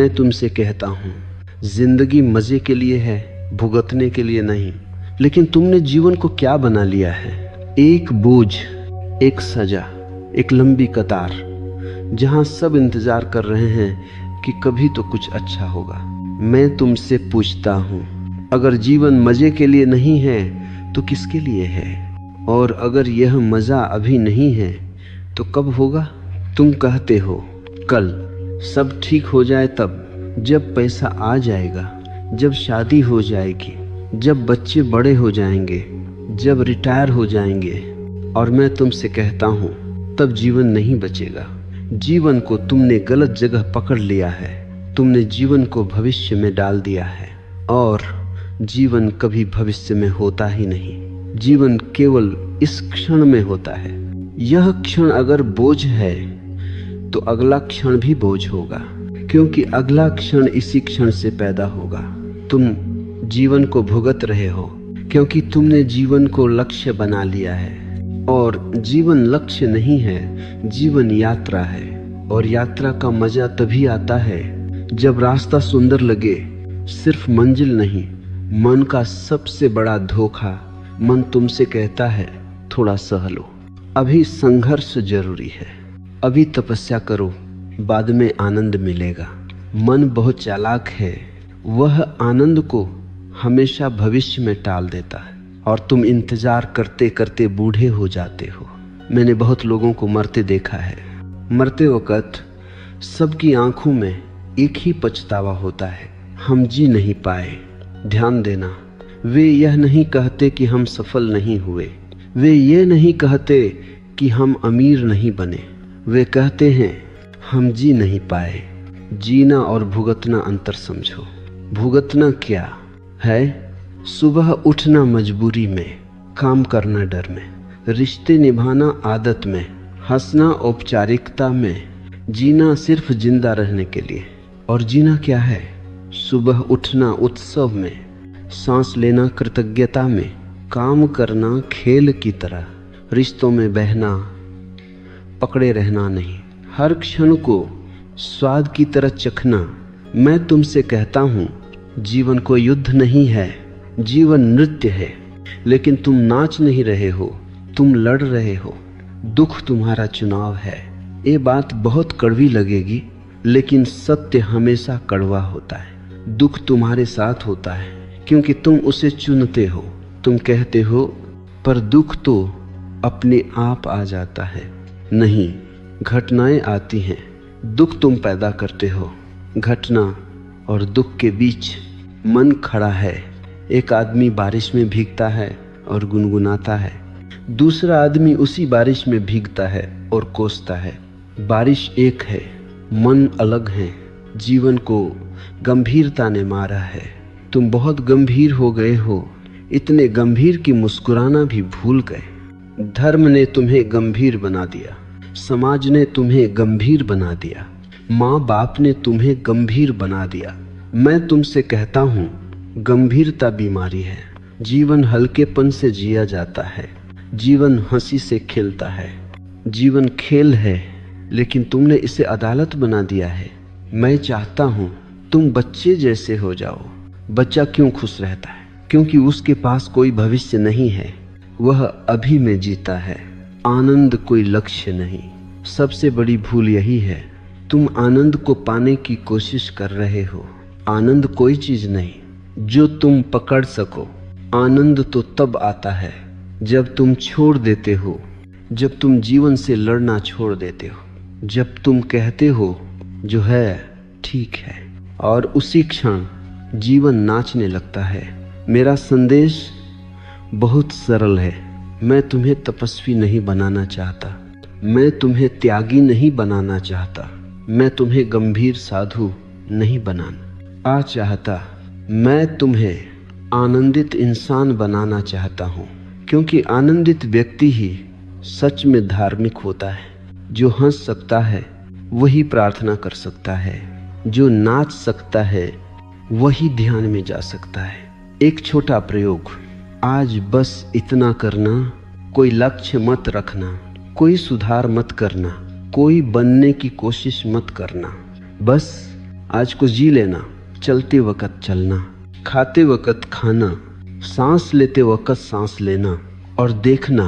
मैं तुमसे कहता हूँ, जिंदगी मजे के लिए है, भुगतने के लिए नहीं। लेकिन तुमने जीवन को क्या बना लिया है? एक बोझ, एक सजा, एक लंबी कतार, जहां सब इंतजार कर रहे हैं कि कभी तो कुछ अच्छा होगा। मैं तुमसे पूछता हूँ, अगर जीवन मजे के लिए नहीं है तो किसके लिए है? और अगर यह मजा अभी नहीं है तो कब होगा? तुम कहते हो कल, सब ठीक हो जाए तब, जब पैसा आ जाएगा, जब शादी हो जाएगी, जब बच्चे बड़े हो जाएंगे, जब रिटायर हो जाएंगे। और मैं तुमसे कहता हूँ, तब जीवन नहीं बचेगा। जीवन को तुमने गलत जगह पकड़ लिया है। तुमने जीवन को भविष्य में डाल दिया है, और जीवन कभी भविष्य में होता ही नहीं। जीवन केवल इस क्षण में होता है। यह क्षण अगर बोझ है तो अगला क्षण भी बोझ होगा, क्योंकि अगला क्षण इसी क्षण से पैदा होगा। तुम जीवन को भुगत रहे हो क्योंकि तुमने जीवन को लक्ष्य बना लिया है, और जीवन लक्ष्य नहीं है, जीवन यात्रा है। और यात्रा का मजा तभी आता है जब रास्ता सुंदर लगे, सिर्फ मंजिल नहीं। मन का सबसे बड़ा धोखा, मन तुमसे कहता है थोड़ा सह लो, अभी संघर्ष जरूरी है, अभी तपस्या करो, बाद में आनंद मिलेगा। मन बहुत चालाक है, वह आनंद को हमेशा भविष्य में टाल देता है, और तुम इंतजार करते करते बूढ़े हो जाते हो। मैंने बहुत लोगों को मरते देखा है। मरते वक्त सबकी आंखों में एक ही पछतावा होता है, हम जी नहीं पाए। ध्यान देना, वे यह नहीं कहते कि हम सफल नहीं हुए, वे ये नहीं कहते कि हम अमीर नहीं बने, वे कहते हैं हम जी नहीं पाए। जीना और भुगतना अंतर समझो। भुगतना क्या है? सुबह उठना मजबूरी में, काम करना डर में, रिश्ते निभाना आदत में, हंसना औपचारिकता में, जीना सिर्फ जिंदा रहने के लिए। और जीना क्या है? सुबह उठना उत्सव में, सांस लेना कृतज्ञता में, काम करना खेल की तरह, रिश्तों में बहना, पकड़े रहना नहीं, हर क्षण को स्वाद की तरह चखना। मैं तुमसे कहता हूँ, जीवन कोई युद्ध नहीं है, जीवन नृत्य है। लेकिन तुम नाच नहीं रहे हो, तुम लड़ रहे हो। दुख तुम्हारा चुनाव है। ये बात बहुत कड़वी लगेगी, लेकिन सत्य हमेशा कड़वा होता है। दुख तुम्हारे साथ होता है क्योंकि तुम उसे चुनते हो। तुम कहते हो पर दुख तो अपने आप आ जाता है। नहीं, घटनाएं आती हैं, दुख तुम पैदा करते हो। घटना और दुख के बीच मन खड़ा है। एक आदमी बारिश में भीगता है और गुनगुनाता है, दूसरा आदमी उसी बारिश में भीगता है और कोसता है। बारिश एक है, मन अलग है। जीवन को गंभीरता ने मारा है। तुम बहुत गंभीर हो गए हो, इतने गंभीर कि मुस्कुराना भी भूल गए। धर्म ने तुम्हें गंभीर बना दिया, समाज ने तुम्हें गंभीर बना दिया, माँ बाप ने तुम्हें गंभीर बना दिया। मैं तुमसे कहता हूँ, गंभीरता बीमारी है। जीवन हल्केपन से जिया जाता है, जीवन हंसी से खेलता है। जीवन खेल है, लेकिन तुमने इसे अदालत बना दिया है। मैं चाहता हूँ तुम बच्चे जैसे हो जाओ। बच्चा क्यों खुश रहता है? क्योंकि उसके पास कोई भविष्य नहीं है, वह अभी में जीता है। आनंद कोई लक्ष्य नहीं। सबसे बड़ी भूल यही है, तुम आनंद को पाने की कोशिश कर रहे हो। आनंद कोई चीज नहीं जो तुम पकड़ सको। आनंद तो तब आता है जब तुम छोड़ देते हो, जब तुम जीवन से लड़ना छोड़ देते हो, जब तुम कहते हो जो है ठीक है, और उसी क्षण जीवन नाचने लगता है। मेरा संदेश बहुत सरल है। मैं तुम्हें तपस्वी नहीं बनाना चाहता, मैं तुम्हें त्यागी नहीं बनाना चाहता, मैं तुम्हें गंभीर साधु नहीं बनाना चाहता। मैं तुम्हें आनंदित इंसान बनाना चाहता हूँ, क्योंकि आनंदित व्यक्ति ही सच में धार्मिक होता है। जो हंस सकता है वही प्रार्थना कर सकता है, जो नाच सकता है वही ध्यान में जा सकता है। एक छोटा प्रयोग, आज बस इतना करना, कोई लक्ष्य मत रखना, कोई सुधार मत करना, कोई बनने की कोशिश मत करना। बस आज को जी लेना, चलते वक्त चलना, खाते वक्त खाना, सांस लेते वक्त सांस लेना, और देखना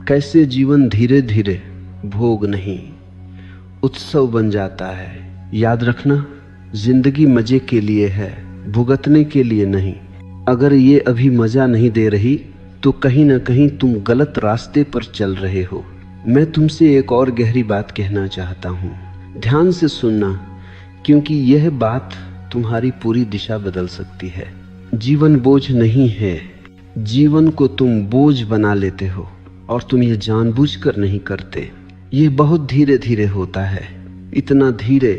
कैसे जीवन धीरे धीरे भोग नहीं उत्सव बन जाता है। याद रखना, जिंदगी मजे के लिए है, भुगतने के लिए नहीं। अगर ये अभी मजा नहीं दे रही तो कहीं ना कहीं तुम गलत रास्ते पर चल रहे हो। मैं तुमसे एक और गहरी बात कहना चाहता हूँ, ध्यान से सुनना, क्योंकि यह बात तुम्हारी पूरी दिशा बदल सकती है। जीवन बोझ नहीं है, जीवन को तुम बोझ बना लेते हो और तुम ये जानबूझकर नहीं करते। ये बहुत धीरे धीरे होता है, इतना धीरे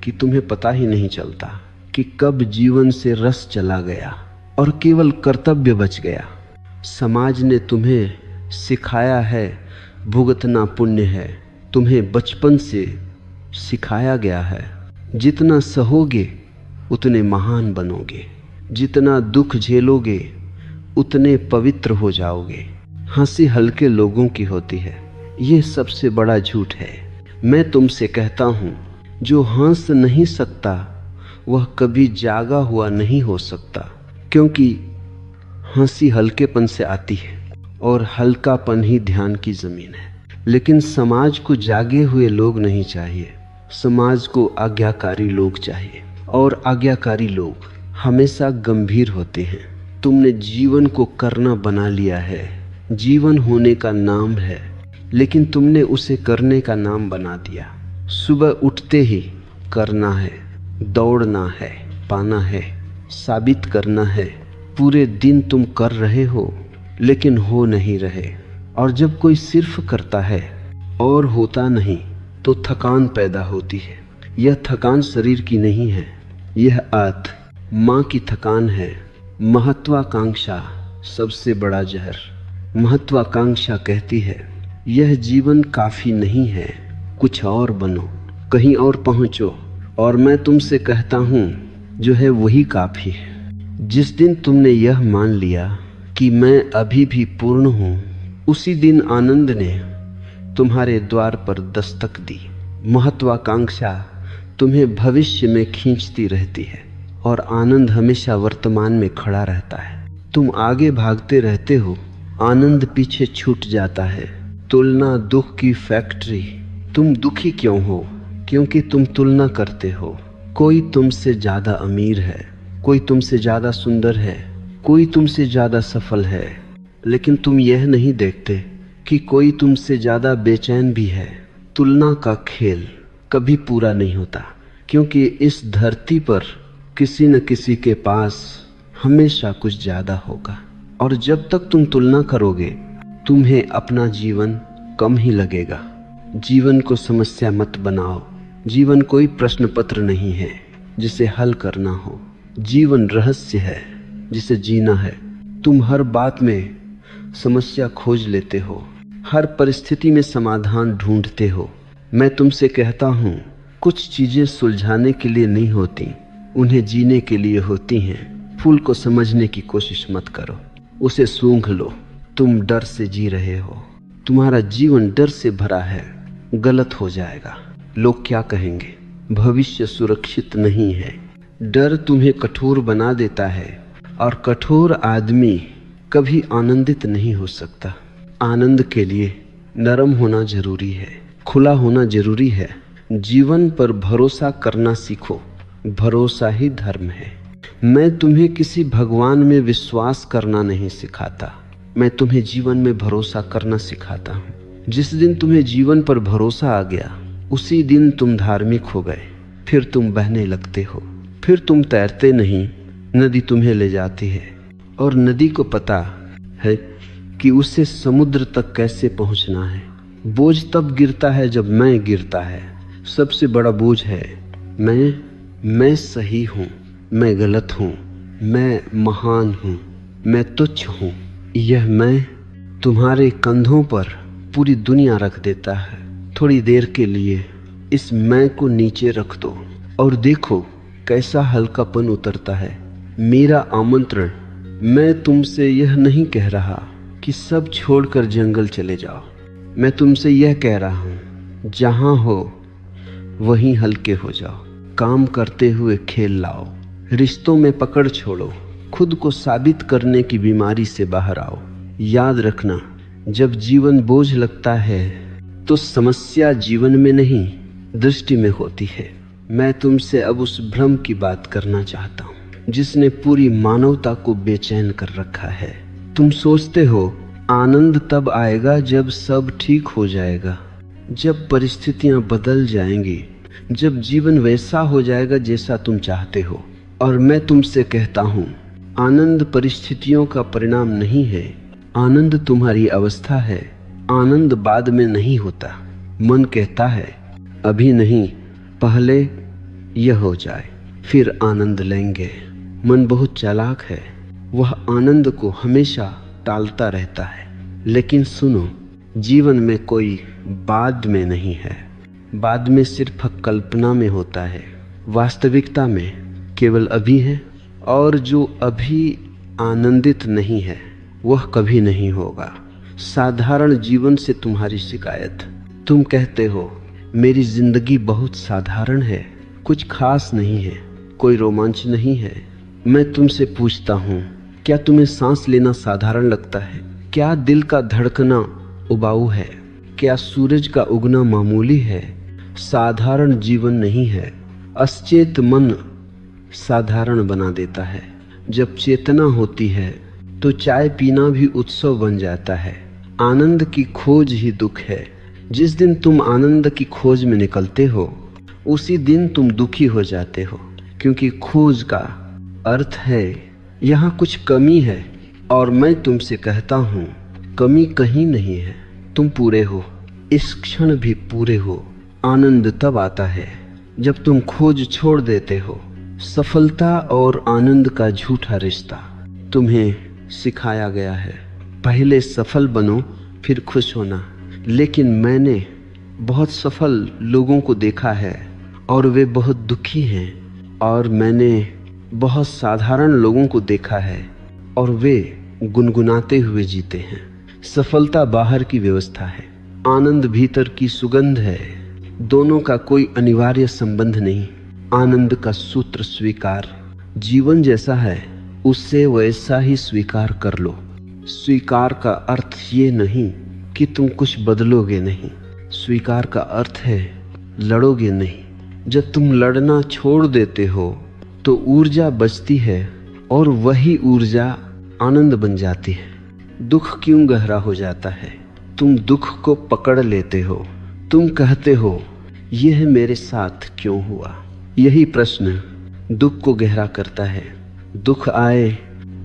कि तुम्हें पता ही नहीं चलता कि कब जीवन से रस चला गया और केवल कर्तव्य बच गया। समाज ने तुम्हें सिखाया है भुगतना पुण्य है, तुम्हें बचपन से सिखाया गया है जितना सहोगे उतने महान बनोगे, जितना दुख झेलोगे उतने पवित्र हो जाओगे। हंसी हल्के लोगों की होती है, ये सबसे बड़ा झूठ है। मैं तुमसे कहता हूँ, जो हंस नहीं सकता वह कभी जागा हुआ नहीं हो सकता, क्योंकि हंसी हल्केपन से आती है और हल्कापन ही ध्यान की जमीन है। लेकिन समाज को जागे हुए लोग नहीं चाहिए, समाज को आज्ञाकारी लोग चाहिए, और आज्ञाकारी लोग हमेशा गंभीर होते हैं। तुमने जीवन को करना बना लिया है, जीवन होने का नाम है, लेकिन तुमने उसे करने का नाम बना दिया। सुबह उठते ही करना है, दौड़ना है, पाना है, साबित करना है। पूरे दिन तुम कर रहे हो लेकिन हो नहीं रहे, और जब कोई सिर्फ करता है और होता नहीं तो थकान पैदा होती है। यह थकान शरीर की नहीं है, यह माँ की थकान है। महत्वाकांक्षा सबसे बड़ा जहर। महत्वाकांक्षा कहती है यह जीवन काफी नहीं है, कुछ और बनो, कहीं और पहुंचो। और मैं तुमसे कहता हूँ जो है वही काफी है। जिस दिन तुमने यह मान लिया कि मैं अभी भी पूर्ण हूँ, उसी दिन आनंद ने तुम्हारे द्वार पर दस्तक दी। महत्वाकांक्षा तुम्हें भविष्य में खींचती रहती है और आनंद हमेशा वर्तमान में खड़ा रहता है। तुम आगे भागते रहते हो, आनंद पीछे छूट जाता है। तुलना दुख की फैक्ट्री। तुम दुखी क्यों हो? क्योंकि तुम तुलना करते हो। कोई तुमसे ज्यादा अमीर है, कोई तुमसे ज्यादा सुंदर है, कोई तुमसे ज्यादा सफल है, लेकिन तुम यह नहीं देखते कि कोई तुमसे ज्यादा बेचैन भी है। तुलना का खेल कभी पूरा नहीं होता, क्योंकि इस धरती पर किसी न किसी के पास हमेशा कुछ ज्यादा होगा। और जब तक तुम तुलना करोगे, तुम्हें अपना जीवन कम ही लगेगा। जीवन को समस्या मत बनाओ। जीवन कोई प्रश्न पत्र नहीं है जिसे हल करना हो। जीवन रहस्य है जिसे जीना है। तुम हर बात में समस्या खोज लेते हो, हर परिस्थिति में समाधान ढूंढते हो। मैं तुमसे कहता हूँ, कुछ चीजें सुलझाने के लिए नहीं होती, उन्हें जीने के लिए होती हैं। फूल को समझने की कोशिश मत करो, उसे सूंघ लो। तुम डर से जी रहे हो, तुम्हारा जीवन डर से भरा है, गलत हो जाएगा। लोग क्या कहेंगे? भविष्य सुरक्षित नहीं है। डर तुम्हें कठोर बना देता है, और कठोर आदमी कभी आनंदित नहीं हो सकता। आनंद के लिए नरम होना जरूरी है, खुला होना जरूरी है। जीवन पर भरोसा करना सीखो, भरोसा ही धर्म है। मैं तुम्हें किसी भगवान में विश्वास करना नहीं सिखाता, मैं तुम्हें जीवन में भरोसा करना सिखाता हूँ। जिस दिन तुम्हें जीवन पर भरोसा आ गया, उसी दिन तुम धार्मिक हो गए। फिर तुम बहने लगते हो, फिर तुम तैरते नहीं, नदी तुम्हें ले जाती है। और नदी को पता है कि उसे समुद्र तक कैसे पहुंचना है। बोझ तब गिरता है जब मैं गिरता है। सबसे बड़ा बोझ है मैं सही हूँ, मैं गलत हूँ, मैं महान हूँ, मैं तुच्छ हूँ। यह मैं तुम्हारे कंधों पर पूरी दुनिया रख देता है। थोड़ी देर के लिए इस मैं को नीचे रख दो और देखो कैसा हल्कापन उतरता है। मेरा आमंत्रण, मैं तुमसे यह नहीं कह रहा कि सब छोड़कर जंगल चले जाओ। मैं तुमसे यह कह रहा हूँ, जहाँ हो वहीं हल्के हो जाओ। काम करते हुए खेल लाओ, रिश्तों में पकड़ छोड़ो, खुद को साबित करने की बीमारी से बाहर आओ। याद रखना, जब जीवन बोझ लगता है तो समस्या जीवन में नहीं, दृष्टि में होती है। मैं तुमसे अब उस भ्रम की बात करना चाहता हूँ जिसने पूरी मानवता को बेचैन कर रखा है। तुम सोचते हो आनंद तब आएगा जब सब ठीक हो जाएगा, जब परिस्थितियां बदल जाएंगी, जब जीवन वैसा हो जाएगा जैसा तुम चाहते हो। और मैं तुमसे कहता हूँ, आनंद परिस्थितियों का परिणाम नहीं है, आनंद तुम्हारी अवस्था है। आनंद बाद में नहीं होता। मन कहता है अभी नहीं, पहले यह हो जाए फिर आनंद लेंगे। मन बहुत चालाक है, वह आनंद को हमेशा टालता रहता है। लेकिन सुनो, जीवन में कोई बाद में नहीं है। बाद में सिर्फ कल्पना में होता है, वास्तविकता में केवल अभी है। और जो अभी आनंदित नहीं है वह कभी नहीं होगा। साधारण जीवन से तुम्हारी शिकायत, तुम कहते हो मेरी जिंदगी बहुत साधारण है, कुछ खास नहीं है, कोई रोमांच नहीं है। मैं तुमसे पूछता हूँ, क्या तुम्हें सांस लेना साधारण लगता है? क्या दिल का धड़कना उबाऊ है? क्या सूरज का उगना मामूली है? साधारण जीवन नहीं है। अचेत मन साधारण बना देता है। जब चेतना होती है तो चाय पीना भी उत्सव बन जाता है। आनंद की खोज ही दुख है। जिस दिन तुम आनंद की खोज में निकलते हो उसी दिन तुम दुखी हो जाते हो, क्योंकि खोज का अर्थ है यहाँ कुछ कमी है। और मैं तुमसे कहता हूँ, कमी कहीं नहीं है, तुम पूरे हो, इस क्षण भी पूरे हो। आनंद तब आता है जब तुम खोज छोड़ देते हो। सफलता और आनंद का झूठा रिश्ता तुम्हें सिखाया गया है, पहले सफल बनो फिर खुश होना। लेकिन मैंने बहुत सफल लोगों को देखा है और वे बहुत दुखी हैं, और मैंने बहुत साधारण लोगों को देखा है और वे गुनगुनाते हुए जीते हैं। सफलता बाहर की व्यवस्था है, आनंद भीतर की सुगंध है। दोनों का कोई अनिवार्य संबंध नहीं। आनंद का सूत्र स्वीकार। जीवन जैसा है उससे वैसा ही स्वीकार कर लो। स्वीकार का अर्थ ये नहीं कि तुम कुछ बदलोगे नहीं। स्वीकार का अर्थ है लड़ोगे नहीं। जब तुम लड़ना छोड़ देते हो तो ऊर्जा बचती है और वही ऊर्जा आनंद बन जाती है। दुख क्यों गहरा हो जाता है? तुम दुख को पकड़ लेते हो। तुम कहते हो यह मेरे साथ क्यों हुआ। यही प्रश्न दुख को गहरा करता है। दुख आए,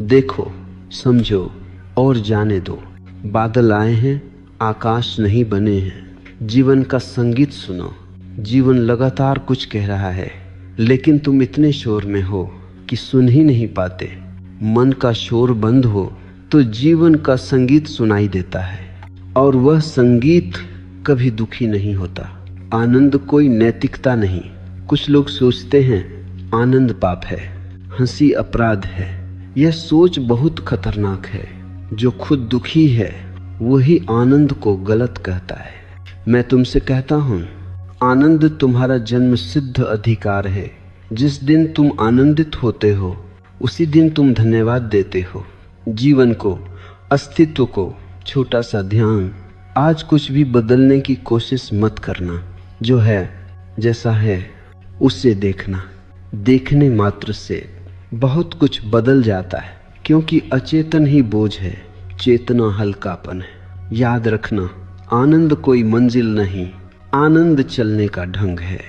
देखो, समझो और जाने दो। बादल आए हैं, आकाश नहीं बने हैं। जीवन का संगीत सुनो। जीवन लगातार कुछ कह रहा है, लेकिन तुम इतने शोर में हो कि सुन ही नहीं पाते। मन का शोर बंद हो तो जीवन का संगीत सुनाई देता है, और वह संगीत कभी दुखी नहीं होता। आनंद कोई नैतिकता नहीं। कुछ लोग सोचते हैं आनंद पाप है, हंसी अपराध है। यह सोच बहुत खतरनाक है। जो खुद दुखी है वही आनंद को गलत कहता है। मैं तुमसे कहता हूँ, आनंद तुम्हारा जन्म सिद्ध अधिकार है। जिस दिन तुम आनंदित होते हो उसी दिन तुम धन्यवाद देते हो जीवन को, अस्तित्व को। छोटा सा ध्यान, आज कुछ भी बदलने की कोशिश मत करना। जो है जैसा है उसे देखना। देखने मात्र से बहुत कुछ बदल जाता है, क्योंकि अचेतन ही बोझ है, चेतना हल्कापन है। याद रखना, आनंद कोई मंजिल नहीं, आनंद चलने का ढंग है।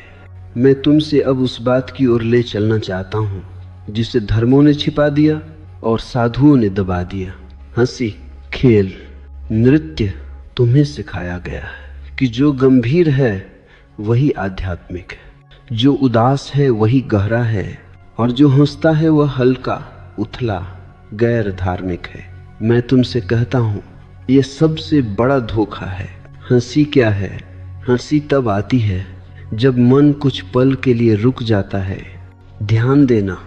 मैं तुमसे अब उस बात की ओर ले चलना चाहता हूँ जिसे धर्मों ने छिपा दिया और साधुओं ने दबा दिया। हंसी, खेल, नृत्य तुम्हें सिखाया गया है कि जो गंभीर है वही आध्यात्मिक है, जो उदास है वही गहरा है, और जो हंसता है वह हल्का, उथला, गैर धार्मिक है। मैं तुमसे कहता हूँ, यह सबसे बड़ा धोखा है। हंसी क्या है? हंसी तब आती है जब मन कुछ पल के लिए रुक जाता है। ध्यान देना,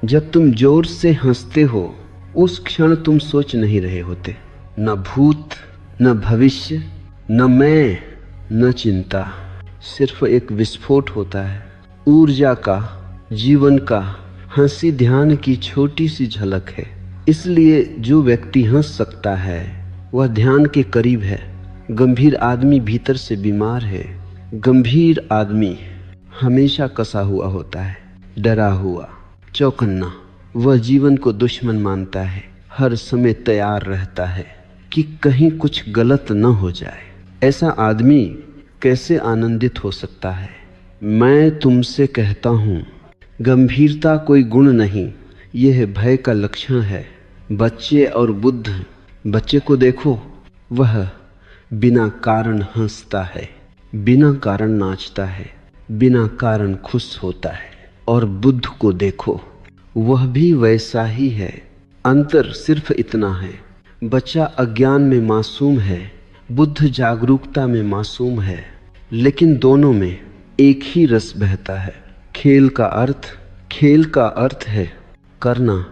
जब तुम जोर से हंसते हो उस क्षण तुम सोच नहीं रहे होते। न भूत, न भविष्य, न मैं, न चिंता। सिर्फ एक विस्फोट होता है, ऊर्जा का, जीवन का हंसी ध्यान की छोटी सी झलक है। इसलिए जो व्यक्ति हंस सकता है वह ध्यान के करीब है। गंभीर आदमी भीतर से बीमार है। गंभीर आदमी हमेशा कसा हुआ होता है, डरा हुआ, चौकन्ना। वह जीवन को दुश्मन मानता है, हर समय तैयार रहता है कि कहीं कुछ गलत न हो जाए। ऐसा आदमी कैसे आनंदित हो सकता है? मैं तुमसे कहता हूँ, गंभीरता कोई गुण नहीं, यह भय का लक्षण है। बच्चे और बुद्ध, बच्चे को देखो, वह बिना कारण हंसता है, बिना कारण नाचता है, बिना कारण खुश होता है। और बुद्ध को देखो, वह भी वैसा ही है। अंतर सिर्फ इतना है, बच्चा अज्ञान में मासूम है, बुद्ध जागरूकता में मासूम है। लेकिन दोनों में एक ही रस बहता है। खेल का अर्थ है करना।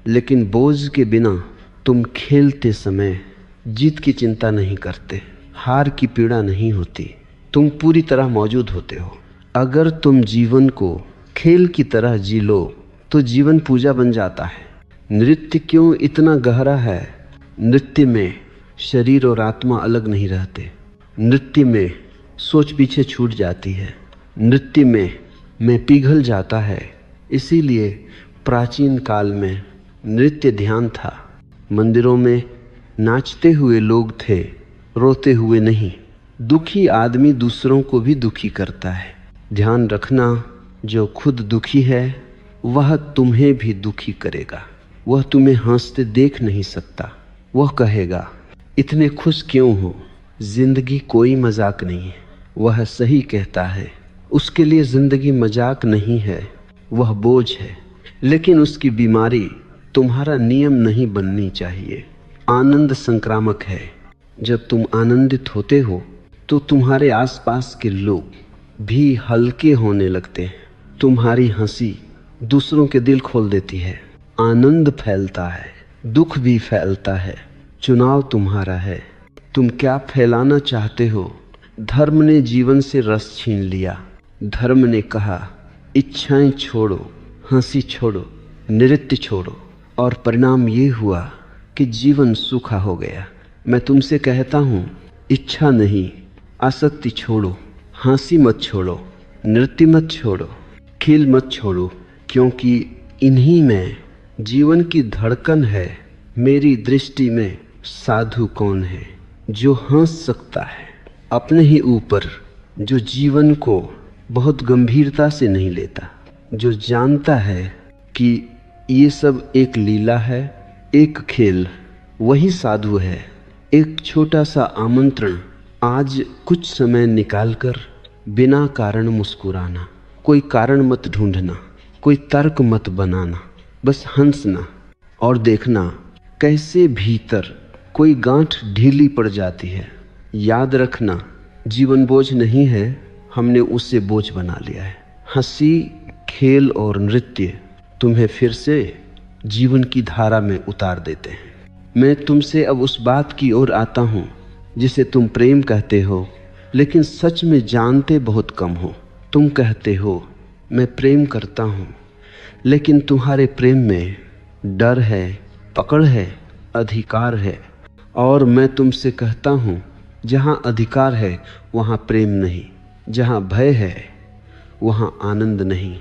लेकिन बोझ के बिना तुम खेलते समय जीत की चिंता नहीं करते, हार की पीड़ा नहीं होती, तुम पूरी तरह मौजूद होते हो। अगर तुम जीवन को खेल की तरह जी लो तो जीवन पूजा बन जाता है। नृत्य क्यों इतना गहरा है? नृत्य में शरीर और आत्मा अलग नहीं रहते। नृत्य में सोच पीछे छूट जाती है। नृत्य में पिघल जाता है। इसीलिए प्राचीन काल में नृत्य ध्यान था। मंदिरों में नाचते हुए लोग थे, रोते हुए नहीं। दुखी आदमी दूसरों को भी दुखी करता है। ध्यान रखना, जो खुद दुखी है वह तुम्हें भी दुखी करेगा। वह तुम्हें हंसते देख नहीं सकता। वह कहेगा, इतने खुश क्यों हो? जिंदगी कोई मजाक नहीं है। वह सही कहता है। उसके लिए जिंदगी मजाक नहीं है, वह बोझ है। लेकिन उसकी बीमारी तुम्हारा नियम नहीं बननी चाहिए। आनंद संक्रामक है। जब तुम आनंदित होते हो तो तुम्हारे आसपास के लोग भी हल्के होने लगते हैं। तुम्हारी हंसी दूसरों के दिल खोल देती है। आनंद फैलता है, दुख भी फैलता है। चुनाव तुम्हारा है, तुम क्या फैलाना चाहते हो। धर्म ने जीवन से रस छीन लिया। धर्म ने कहा, इच्छाएं छोड़ो, हंसी छोड़ो, नृत्य छोड़ो, और परिणाम ये हुआ कि जीवन सूखा हो गया। मैं तुमसे कहता हूँ, इच्छा नहीं, आसक्ति छोड़ो, हंसी मत छोड़ो, नृत्य मत छोड़ो, खेल मत छोड़ो, क्योंकि इन्हीं में जीवन की धड़कन है। मेरी दृष्टि में साधु कौन है? जो हंस सकता है अपने ही ऊपर, जो जीवन को बहुत गंभीरता से नहीं लेता, जो जानता है कि ये सब एक लीला है, एक खेल, वही साधु है। एक छोटा सा आमंत्रण, आज कुछ समय निकालकर बिना कारण मुस्कुराना। कोई कारण मत ढूंढना, कोई तर्क मत बनाना, बस हंसना और देखना कैसे भीतर कोई गांठ ढीली पड़ जाती है। याद रखना, जीवन बोझ नहीं है, हमने उसे बोझ बना लिया है। हंसी, खेल और नृत्य तुम्हें फिर से जीवन की धारा में उतार देते हैं। मैं तुमसे अब उस बात की ओर आता हूँ जिसे तुम प्रेम कहते हो, लेकिन सच में जानते बहुत कम हो। तुम कहते हो मैं प्रेम करता हूँ, लेकिन तुम्हारे प्रेम में डर है, पकड़ है, अधिकार है। और मैं तुमसे कहता हूँ, जहाँ अधिकार है वहाँ प्रेम नहीं, जहाँ भय है वहाँ आनंद नहीं।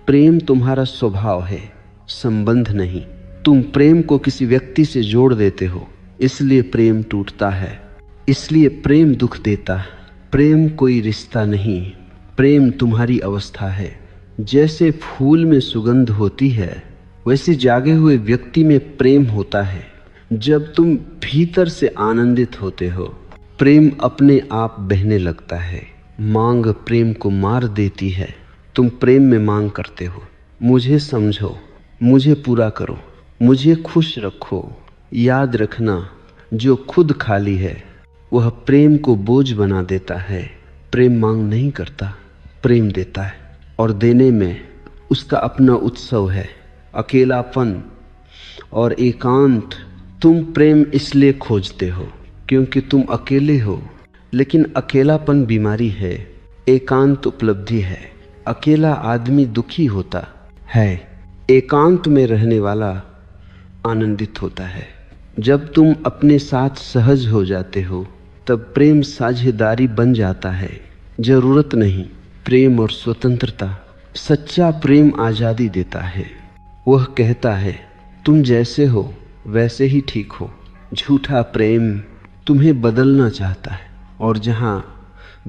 प्रेम तुम्हारा स्वभाव है, संबंध नहीं। तुम प्रेम को किसी व्यक्ति से जोड़ देते हो, इसलिए प्रेम टूटता है, इसलिए प्रेम दुख देता है। प्रेम कोई रिश्ता नहीं, प्रेम तुम्हारी अवस्था है। जैसे फूल में सुगंध होती है, वैसे जागे हुए व्यक्ति में प्रेम होता है। जब तुम भीतर से आनंदित होते हो, प्रेम अपने आप बहने लगता है। मांग प्रेम को मार देती है। तुम प्रेम में मांग करते हो, मुझे समझो, मुझे पूरा करो, मुझे खुश रखो। याद रखना, जो खुद खाली है वह प्रेम को बोझ बना देता है। प्रेम मांग नहीं करता, प्रेम देता है, और देने में उसका अपना उत्सव है। अकेलापन और एकांत। तुम प्रेम इसलिए खोजते हो क्योंकि तुम अकेले हो, लेकिन अकेलापन बीमारी है, एकांत उपलब्धि है। अकेला आदमी दुखी होता है, एकांत में रहने वाला आनंदित होता है। जब तुम अपने साथ सहज हो जाते हो तब प्रेम साझेदारी बन जाता है, जरूरत नहीं। प्रेम और स्वतंत्रता, सच्चा प्रेम आज़ादी देता है। वह कहता है तुम जैसे हो वैसे ही ठीक हो। झूठा प्रेम तुम्हें बदलना चाहता है, और जहाँ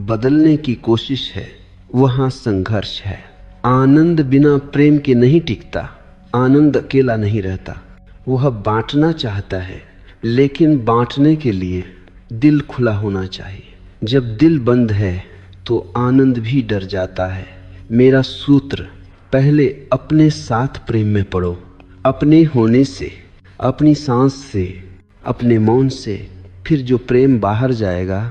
बदलने की कोशिश है वहाँ संघर्ष है। आनंद बिना प्रेम के नहीं टिकता। आनंद अकेला नहीं रहता, वह बांटना चाहता है, लेकिन बांटने के लिए दिल खुला होना चाहिए। जब दिल बंद है तो आनंद भी डर जाता है। मेरा सूत्र, पहले अपने साथ प्रेम में पड़ो। अपने होने से, अपनी सांस से, अपने मौन से, फिर जो प्रेम बाहर जाएगा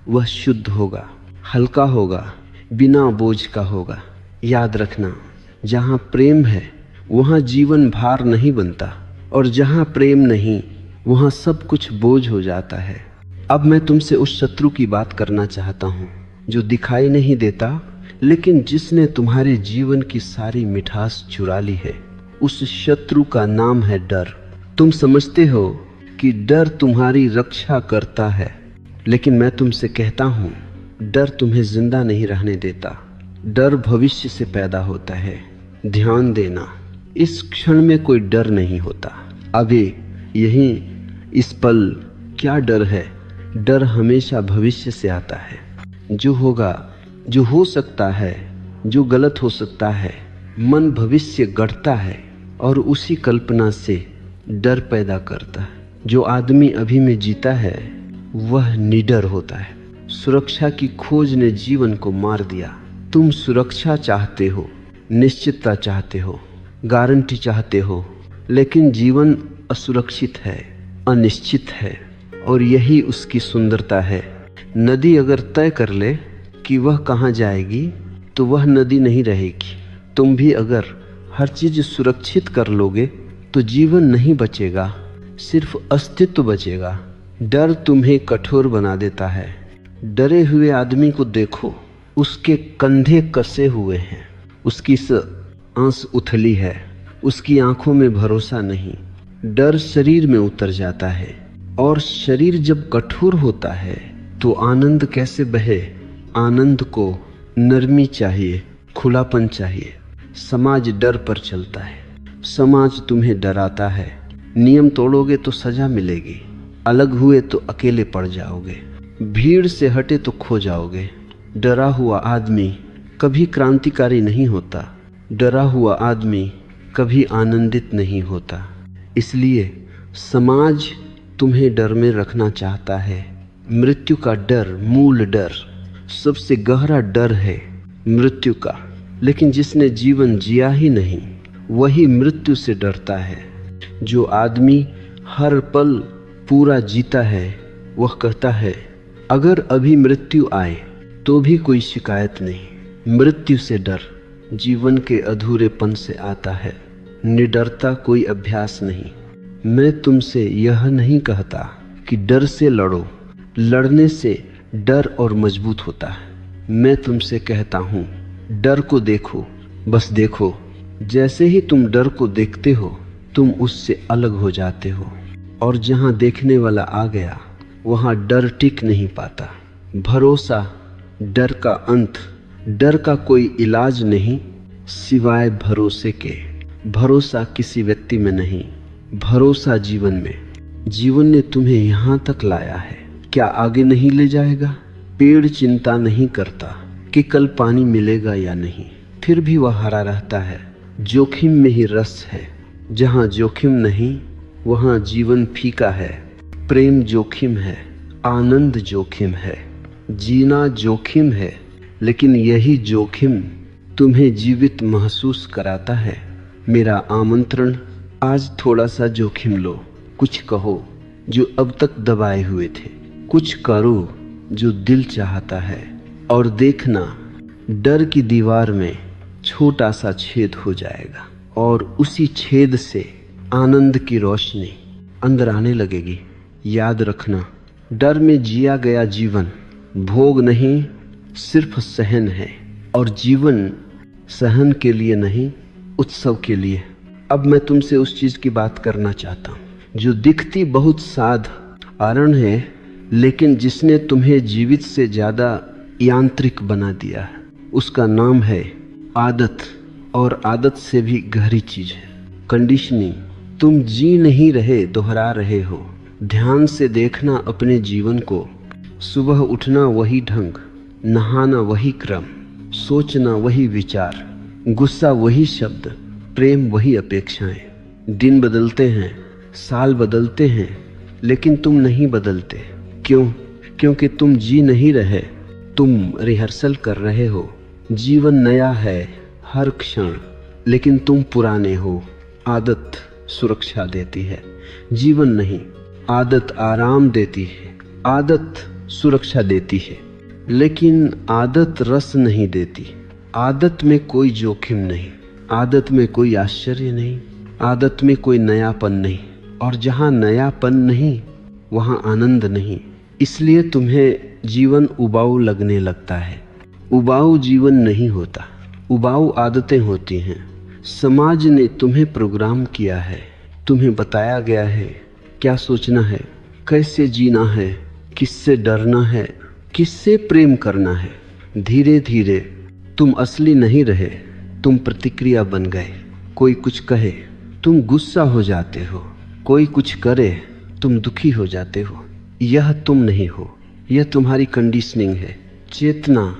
वह शुद्ध होगा, हल्का होगा, बिना बोझ का होगा। याद रखना, जहाँ प्रेम है वहाँ जीवन भार नहीं बनता, और जहाँ प्रेम नहीं वहाँ सब कुछ बोझ हो जाता है। अब मैं तुमसे उस शत्रु की बात करना चाहता हूँ जो दिखाई नहीं देता, लेकिन जिसने तुम्हारे जीवन की सारी मिठास चुरा ली है। उस शत्रु का नाम है डर। तुम समझते हो कि डर तुम्हारी रक्षा करता है, लेकिन मैं तुमसे कहता हूँ डर तुम्हें जिंदा नहीं रहने देता। डर भविष्य से पैदा होता है। ध्यान देना, इस क्षण में कोई डर नहीं होता। अभी यहीं इस पल क्या डर है? डर हमेशा भविष्य से आता है। जो होगा, जो हो सकता है, जो गलत हो सकता है, मन भविष्य गढ़ता है और उसी कल्पना से डर पैदा करता है। जो आदमी अभी में जीता है वह निडर होता है। सुरक्षा की खोज ने जीवन को मार दिया। तुम सुरक्षा चाहते हो, निश्चितता चाहते हो, गारंटी चाहते हो, लेकिन जीवन असुरक्षित है, अनिश्चित है, और यही उसकी सुंदरता है। नदी अगर तय कर ले कि वह कहाँ जाएगी तो वह नदी नहीं रहेगी। तुम भी अगर हर चीज सुरक्षित कर लोगे तो जीवन नहीं बचेगा, सिर्फ अस्तित्व बचेगा। डर तुम्हें कठोर बना देता है। डरे हुए आदमी को देखो, उसके कंधे कसे हुए हैं, उसकी आंस उथली है, उसकी आंखों में भरोसा नहीं। डर शरीर में उतर जाता है, और शरीर जब कठोर होता है तो आनंद कैसे बहे? आनंद को नरमी चाहिए, खुलापन चाहिए। समाज डर पर चलता है। समाज तुम्हें डराता है। नियम तोड़ोगे तो सजा मिलेगी, अलग हुए तो अकेले पड़ जाओगे, भीड़ से हटे तो खो जाओगे। डरा हुआ आदमी कभी क्रांतिकारी नहीं होता। डरा हुआ आदमी कभी आनंदित नहीं होता। इसलिए समाज तुम्हें डर में रखना चाहता है। मृत्यु का डर, मूल डर, सबसे गहरा डर है मृत्यु का। लेकिन जिसने जीवन जिया ही नहीं वही मृत्यु से डरता है। जो आदमी हर पल पूरा जीता है वह कहता है अगर अभी मृत्यु आए तो भी कोई शिकायत नहीं। मृत्यु से डर जीवन के अधूरेपन से आता है। निडरता कोई अभ्यास नहीं। मैं तुमसे यह नहीं कहता कि डर से लड़ो, लड़ने से डर और मजबूत होता है। मैं तुमसे कहता हूँ डर को देखो, बस देखो। जैसे ही तुम डर को देखते हो तुम उससे अलग हो जाते हो, और जहाँ देखने वाला आ गया वहाँ डर टिक नहीं पाता। भरोसा डर का अंत। डर का कोई इलाज नहीं सिवाय भरोसे के। भरोसा किसी व्यक्ति में नहीं, भरोसा जीवन में। जीवन ने तुम्हें यहाँ तक लाया है, क्या आगे नहीं ले जाएगा? पेड़ चिंता नहीं करता कि कल पानी मिलेगा या नहीं, फिर भी वह हरा रहता है। जोखिम में ही रस है। जहाँ जोखिम नहीं वहाँ जीवन फीका है। प्रेम जोखिम है, आनंद जोखिम है, जीना जोखिम है, लेकिन यही जोखिम तुम्हें जीवित महसूस कराता है। मेरा आमंत्रण, आज थोड़ा सा जोखिम लो। कुछ कहो जो अब तक दबाए हुए थे, कुछ करो जो दिल चाहता है, और देखना डर की दीवार में छोटा सा छेद हो जाएगा, और उसी छेद से आनंद की रोशनी अंदर आने लगेगी। याद रखना, डर में जिया गया जीवन भोग नहीं, सिर्फ सहन है, और जीवन सहन के लिए नहीं, उत्सव के लिए। अब मैं तुमसे उस चीज की बात करना चाहता हूं जो दिखती बहुत साधारण है, लेकिन जिसने तुम्हें जीवित से ज्यादा यांत्रिक बना दिया है। उसका नाम है आदत, और आदत से भी गहरी चीज है कंडीशनिंग। तुम जी नहीं रहे, दोहरा रहे हो। ध्यान से देखना अपने जीवन को। सुबह उठना वही ढंग, नहाना वही क्रम, सोचना वही विचार, गुस्सा वही शब्द, प्रेम वही अपेक्षाएं। दिन बदलते हैं, साल बदलते हैं, लेकिन तुम नहीं बदलते। क्यों? क्योंकि तुम जी नहीं रहे, तुम रिहर्सल कर रहे हो। जीवन नया है हर क्षण, लेकिन तुम पुराने हो। आदत सुरक्षा देती है, जीवन नहीं। आदत आराम देती है, आदत सुरक्षा देती है, लेकिन आदत रस नहीं देती। आदत में कोई जोखिम नहीं, आदत में कोई आश्चर्य नहीं, आदत में कोई नयापन नहीं, और जहाँ नयापन नहीं वहाँ आनंद नहीं। इसलिए तुम्हें जीवन उबाऊ लगने लगता है। उबाऊ जीवन नहीं होता, उबाऊ आदतें होती हैं। समाज ने तुम्हें प्रोग्राम किया है, तुम्हें बताया गया है क्या सोचना है, कैसे जीना है, किससे डरना है, किससे प्रेम करना है। धीरे धीरे तुम असली नहीं रहे, तुम प्रतिक्रिया बन गए। कोई कुछ कहे तुम गुस्सा हो जाते हो, कोई कुछ करे तुम दुखी हो जाते हो। यह तुम नहीं हो, यह तुम्हारी कंडीशनिंग है। चेतना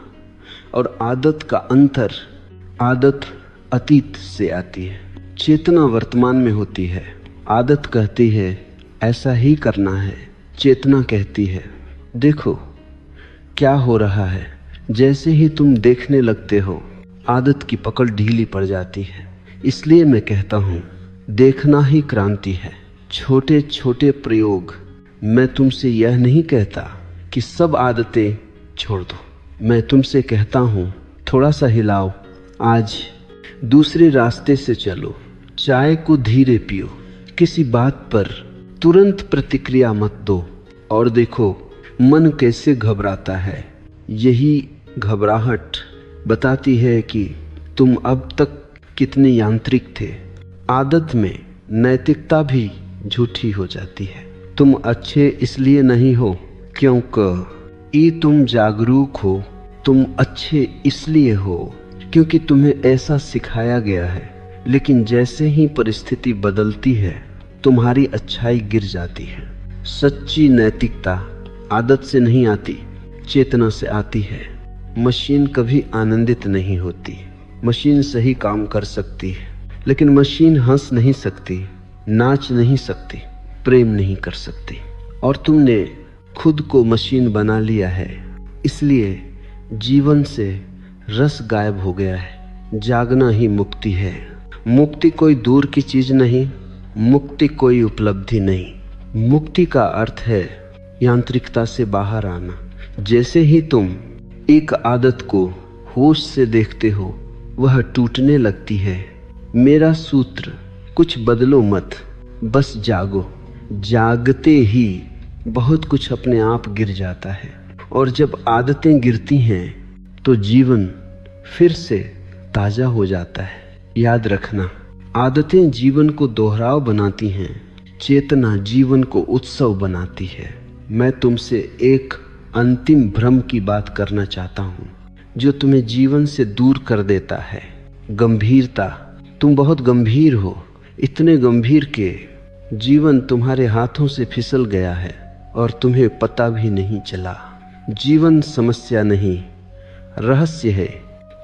और आदत का अंतर, आदत अतीत से आती है, चेतना वर्तमान में होती है। आदत कहती है ऐसा ही करना है, चेतना कहती है देखो क्या हो रहा है। जैसे ही तुम देखने लगते हो, आदत की पकड़ ढीली पड़ जाती है। इसलिए मैं कहता हूँ देखना ही क्रांति है। छोटे छोटे प्रयोग। मैं तुमसे यह नहीं कहता कि सब आदतें छोड़ दो, मैं तुमसे कहता हूँ थोड़ा सा हिलाओ, आज दूसरे रास्ते से चलो। चाय को धीरे पियो, किसी बात पर तुरंत प्रतिक्रिया मत दो, और देखो मन कैसे घबराता है। यही घबराहट बताती है कि तुम अब तक कितने यांत्रिक थे। आदत में नैतिकता भी झूठी हो जाती है। तुम अच्छे इसलिए नहीं हो क्योंकि तुम जागरूक हो, तुम अच्छे इसलिए हो क्योंकि तुम्हें ऐसा सिखाया गया है। लेकिन जैसे ही परिस्थिति बदलती है, तुम्हारी अच्छाई गिर जाती है। सच्ची नैतिकता आदत से नहीं आती, चेतना से आती है। मशीन कभी आनंदित नहीं होती। मशीन सही काम कर सकती है, लेकिन मशीन हंस नहीं सकती, नाच नहीं सकती, प्रेम नहीं कर सकती। और तुमने खुद को मशीन बना लिया है, इसलिए जीवन से रस गायब हो गया है। जागना ही मुक्ति है। मुक्ति कोई दूर की चीज नहीं, मुक्ति कोई उपलब्धि नहीं। मुक्ति का अर्थ है यांत्रिकता से बाहर आना। जैसे ही तुम एक आदत को होश से देखते हो, वह टूटने लगती है। मेरा सूत्र, कुछ बदलो मत, बस जागो। जागते ही बहुत कुछ अपने आप गिर जाता है, और जब आदतें गिरती हैं तो जीवन फिर से ताजा हो जाता है। याद रखना, आदतें जीवन को दोहराव बनाती हैं, चेतना जीवन को उत्सव बनाती है। मैं तुमसे एक अंतिम भ्रम की बात करना चाहता हूँ जो तुम्हें जीवन से दूर कर देता है। गंभीरता। तुम बहुत गंभीर हो, इतने गंभीर के जीवन तुम्हारे हाथों से फिसल गया है और तुम्हें पता भी नहीं चला। जीवन समस्या नहीं, रहस्य है।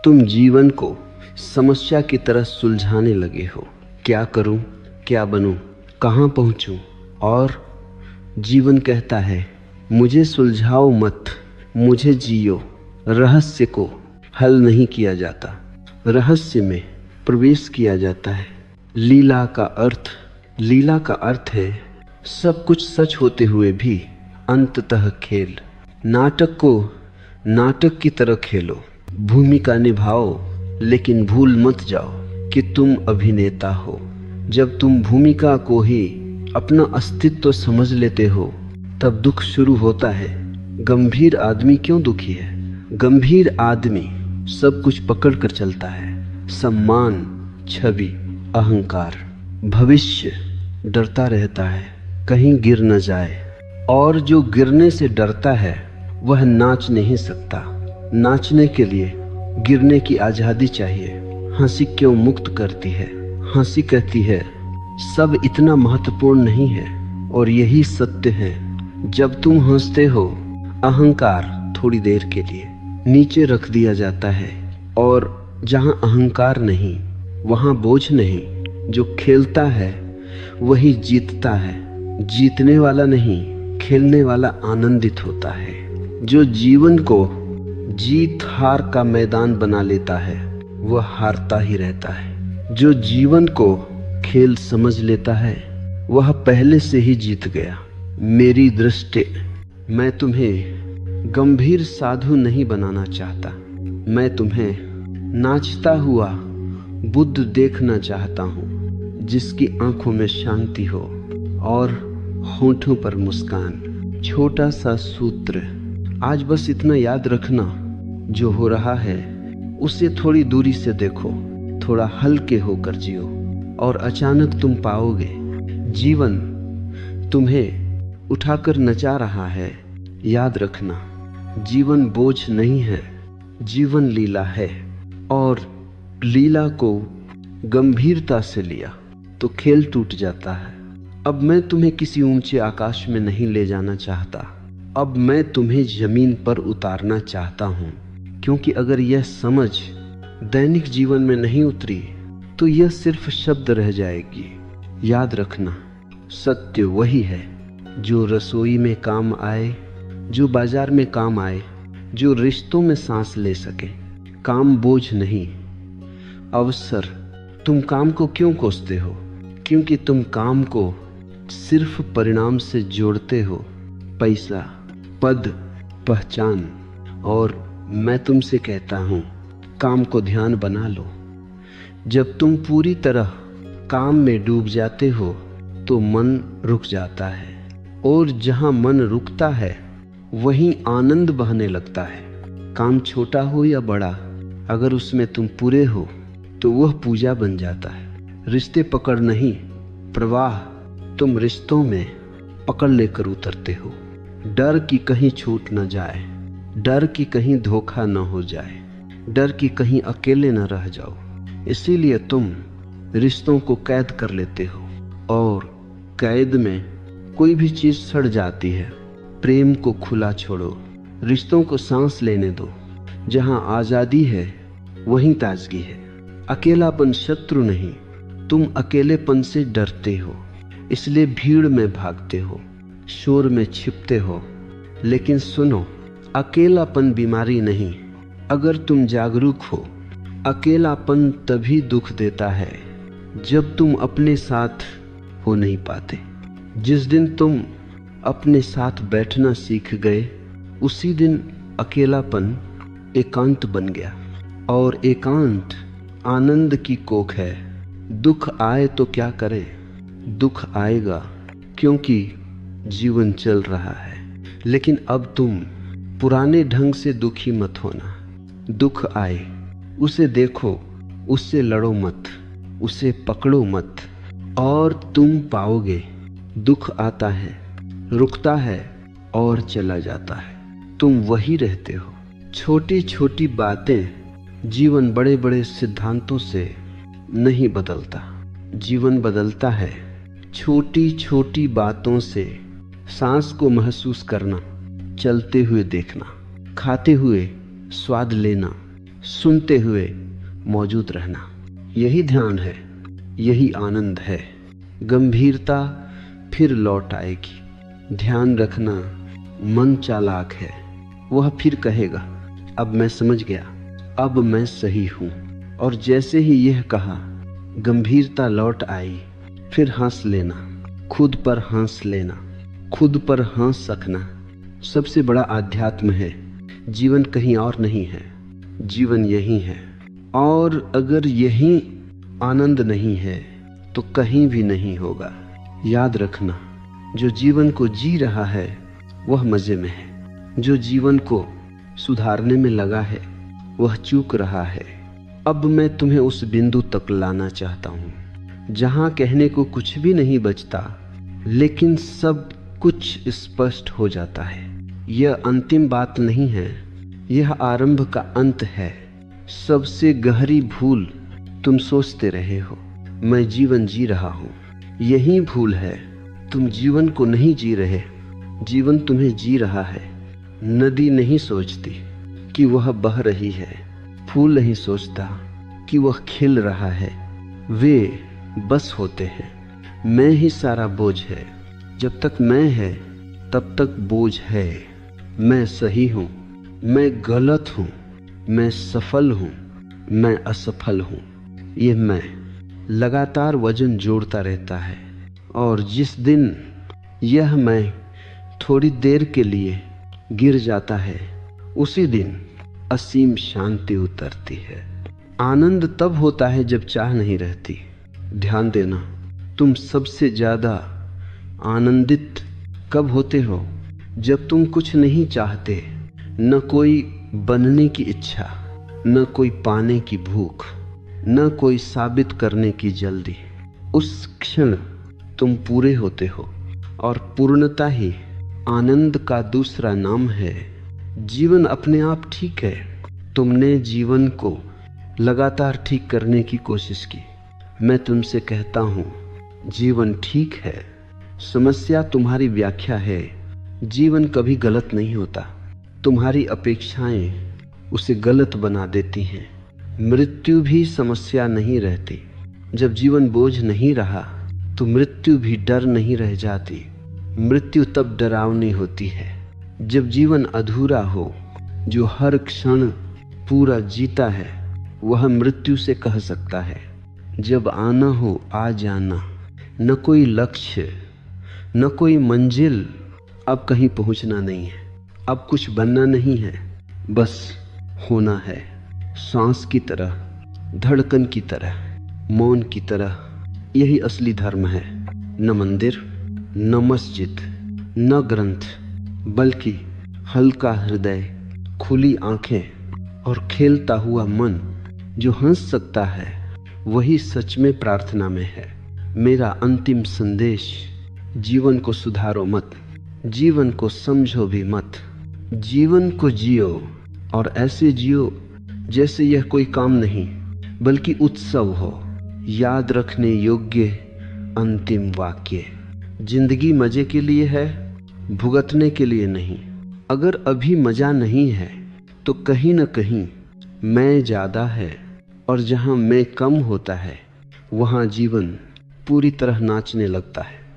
तुम जीवन को समस्या की तरह सुलझाने लगे हो। क्या करूं, क्या बनूं, कहां पहुंचूं? और जीवन कहता है मुझे सुलझाओ मत, मुझे जियो। रहस्य को हल नहीं किया जाता, रहस्य में प्रवेश किया जाता है। लीला का अर्थ है सब कुछ सच होते हुए भी अंततः खेल। नाटक को नाटक की तरह खेलो, भूमिका निभाओ, लेकिन भूल मत जाओ कि तुम अभिनेता हो। जब तुम भूमिका को ही अपना अस्तित्व समझ लेते हो, तब दुख शुरू होता है। गंभीर आदमी क्यों दुखी है? गंभीर आदमी सब कुछ पकड़ कर चलता है, सम्मान, छवि, अहंकार। भविष्य डरता रहता है कहीं गिर न जाए, और जो गिरने से डरता है वह नाच नहीं सकता। नाचने के लिए गिरने की आजादी चाहिए। हंसी क्यों मुक्त करती है? हंसी कहती है सब इतना महत्वपूर्ण नहीं है, और यही सत्य है। जब तुम हंसते हो, अहंकार थोड़ी देर के लिए नीचे रख दिया जाता है, और जहां अहंकार नहीं वहां बोझ नहीं। जो खेलता है वही जीतता है। जीतने वाला नहीं, खेलने वाला आनंदित होता है। जो जीवन को जीत हार का मैदान बना लेता है वह हारता ही रहता है। जो जीवन को खेल समझ लेता है वह पहले से ही जीत गया। मेरी दृष्टि, मैं तुम्हें गंभीर साधु नहीं बनाना चाहता। मैं तुम्हें नाचता हुआ बुद्ध देखना चाहता हूँ, जिसकी आंखों में शांति हो और होठों पर मुस्कान। छोटा सा सूत्र, आज बस इतना याद रखना, जो हो रहा है उसे थोड़ी दूरी से देखो, थोड़ा हल्के होकर जियो, और अचानक तुम पाओगे जीवन तुम्हें उठाकर नचा रहा है। याद रखना, जीवन बोझ नहीं है, जीवन लीला है, और लीला को गंभीरता से लिया तो खेल टूट जाता है। अब मैं तुम्हें किसी ऊंचे आकाश में नहीं ले जाना चाहता, अब मैं तुम्हें जमीन पर उतारना चाहता हूं, क्योंकि अगर यह समझ दैनिक जीवन में नहीं उतरी तो यह सिर्फ शब्द रह जाएगी। याद रखना, सत्य वही है जो रसोई में काम आए, जो बाजार में काम आए, जो रिश्तों में सांस ले सके। काम बोझ नहीं, अवसर। तुम काम को क्यों कोसते हो? क्योंकि तुम काम को सिर्फ परिणाम से जोड़ते हो, पैसा, पद, पहचान। और मैं तुमसे कहता हूं, काम को ध्यान बना लो। जब तुम पूरी तरह काम में डूब जाते हो तो मन रुक जाता है, और जहां मन रुकता है वहीं आनंद बहने लगता है। काम छोटा हो या बड़ा, अगर उसमें तुम पूरे हो तो वह पूजा बन जाता है। रिश्ते पकड़ नहीं, प्रवाह। तुम रिश्तों में पकड़ लेकर उतरते हो। डर कि कहीं छूट न जाए, डर कि कहीं धोखा न हो जाए, डर कि कहीं अकेले न रह जाओ। इसीलिए तुम रिश्तों को कैद कर लेते हो, और कैद में कोई भी चीज सड़ जाती है। प्रेम को खुला छोड़ो, रिश्तों को सांस लेने दो। जहां आजादी है वहीं ताजगी है। अकेलापन शत्रु नहीं, तुम अकेलेपन से डरते हो, इसलिए भीड़ में भागते हो, शोर में छिपते हो। लेकिन सुनो, अकेलापन बीमारी नहीं। अगर तुम जागरूक हो, अकेलापन तभी दुख देता है जब तुम अपने साथ हो नहीं पाते। जिस दिन तुम अपने साथ बैठना सीख गए, उसी दिन अकेलापन एकांत बन गया, और एकांत आनंद की कोख है। दुख आए तो क्या करें? दुख आएगा क्योंकि जीवन चल रहा है। लेकिन अब तुम पुराने ढंग से दुखी मत होना। दुख आए, उसे देखो, उससे लड़ो मत, उसे पकड़ो मत, और तुम पाओगे दुख आता है, रुकता है और चला जाता है। तुम वही रहते हो। छोटी छोटी बातें, जीवन बड़े बड़े सिद्धांतों से नहीं बदलता। जीवन बदलता है छोटी छोटी बातों से। सांस को महसूस करना, चलते हुए देखना, खाते हुए स्वाद लेना, सुनते हुए मौजूद रहना। यही ध्यान है, यही आनंद है। गंभीरता फिर लौट आएगी। ध्यान रखना, मन चालाक है, वह फिर कहेगा अब मैं समझ गया, अब मैं सही हूं। और जैसे ही यह कहा, गंभीरता लौट आई। फिर हंस लेना, खुद पर हंस लेना, खुद पर हंस सकना सबसे बड़ा आध्यात्म है। जीवन कहीं और नहीं है, जीवन यही है। और अगर यही आनंद नहीं है तो कहीं भी नहीं होगा। याद रखना, जो जीवन को जी रहा है वह मजे में है। जो जीवन को सुधारने में लगा है वह चूक रहा है। अब मैं तुम्हें उस बिंदु तक लाना चाहता हूं जहां कहने को कुछ भी नहीं बचता, लेकिन सब कुछ स्पष्ट हो जाता है। यह अंतिम बात नहीं है, यह आरंभ का अंत है। सबसे गहरी भूल तुम सोचते रहे हो मैं जीवन जी रहा हूं। यही भूल है, तुम जीवन को नहीं जी रहे, जीवन तुम्हें जी रहा है। नदी नहीं सोचती कि वह बह रही है, फूल नहीं सोचता कि वह खिल रहा है। वे बस होते हैं। मैं ही सारा बोझ है। जब तक मैं है तब तक बोझ है। मैं सही हूं, मैं गलत हूं, मैं सफल हूं, मैं असफल हूं। ये मैं लगातार वजन जोड़ता रहता है, और जिस दिन यह मैं थोड़ी देर के लिए गिर जाता है, उसी दिन असीम शांति उतरती है। आनंद तब होता है जब चाह नहीं रहती। ध्यान देना, तुम सबसे ज्यादा आनंदित कब होते हो? जब तुम कुछ नहीं चाहते, न कोई बनने की इच्छा, न कोई पाने की भूख, न कोई साबित करने की जल्दी। उस क्षण तुम पूरे होते हो, और पूर्णता ही आनंद का दूसरा नाम है। जीवन अपने आप ठीक है। तुमने जीवन को लगातार ठीक करने की कोशिश की। मैं तुमसे कहता हूं, जीवन ठीक है। समस्या तुम्हारी व्याख्या है। जीवन कभी गलत नहीं होता। तुम्हारी अपेक्षाएं उसे गलत बना देती हैं। मृत्यु भी समस्या नहीं रहती। जब जीवन बोझ नहीं रहा तो मृत्यु भी डर नहीं रह जाती। मृत्यु तब डरावनी होती है जब जीवन अधूरा हो। जो हर क्षण पूरा जीता है वह मृत्यु से कह सकता है, जब आना हो आ जाना। न कोई लक्ष्य, न कोई मंजिल, अब कहीं पहुंचना नहीं है, अब कुछ बनना नहीं है, बस होना है। सांस की तरह, धड़कन की तरह, मौन की तरह। यही असली धर्म है। न मंदिर, न मस्जिद, न ग्रंथ, बल्कि हल्का हृदय, खुली आंखें और खेलता हुआ मन। जो हंस सकता है वही सच में प्रार्थना में है। मेरा अंतिम संदेश, जीवन को सुधारो मत, जीवन को समझो भी मत। जीवन को जियो, और ऐसे जियो जैसे यह कोई काम नहीं बल्कि उत्सव हो। याद रखने योग्य अंतिम वाक्य, जिंदगी मजे के लिए है, भुगतने के लिए नहीं। अगर अभी मजा नहीं है तो कहीं न कहीं मैं ज्यादा है, और जहां मैं कम होता है वहां जीवन पूरी तरह नाचने लगता है।